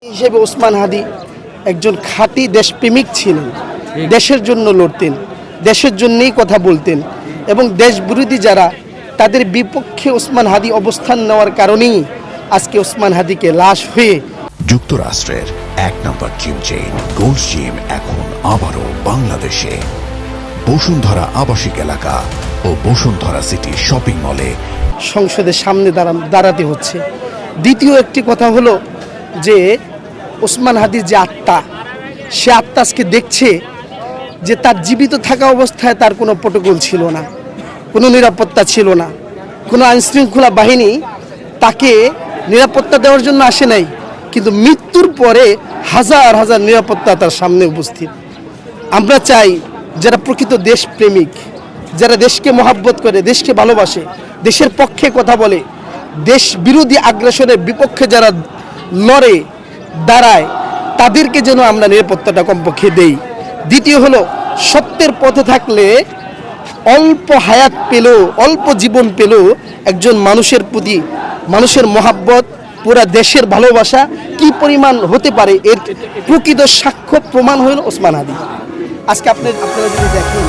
হিসেবে ওসমান হাদি একজন খাঁটি দেশপ্রেমিক ছিলেন। দেশের জন্য লড়তেন, দেশের জন্যই কথা বলতেন এবং দেশবিরোধী যারা তাদের বিপক্ষে ওসমান হাদি অবস্থান নেওয়ার কারণেই আজকে ওসমান হাদিকে লাশ হয়ে যুক্তরাষ্ট্রের এক নম্বর জিম চেইন গোল্ড জিম এখন আবারও বাংলাদেশে বসুন্ধরা আবাসিক এলাকা ও বসুন্ধরা সিটি শপিং মলে সংসদের সামনে দাঁড়াতে হচ্ছে। দ্বিতীয় একটি কথা হলো যে ওসমান হাদির যে আত্মা, সে আত্মা আজকে দেখছে যে তার জীবিত থাকা অবস্থায় তার কোনো প্রটোকল ছিল না, কোনো নিরাপত্তা ছিল না, কোনো আইনশৃঙ্খলা বাহিনী তাকে নিরাপত্তা দেওয়ার জন্য আসে নাই, কিন্তু মৃত্যুর পরে হাজার হাজার নিরাপত্তা তার সামনে উপস্থিত। আমরা চাই যারা প্রকৃত দেশপ্রেমিক, যারা দেশকে মহাব্বত করে, দেশকে ভালোবাসে, দেশের পক্ষে কথা বলে, দেশ বিরোধী আগ্রাসনের বিপক্ষে যারা লড়ে দাঁড়ায়, তাদেরকে যেন আমরা নিরাপত্তাটা কমপক্ষে দেই। দ্বিতীয় হলো সত্যের পথে থাকলে অল্প হায়াত পেলেও, অল্প জীবন পেলেও একজন মানুষের প্রতি মানুষের মহাব্বত, পুরা দেশের ভালোবাসা কি পরিমাণ হতে পারে এর প্রকৃত সাক্ষ্য প্রমাণ হলো ওসমান হাদি। আজকে আপনারা যদি দেখেন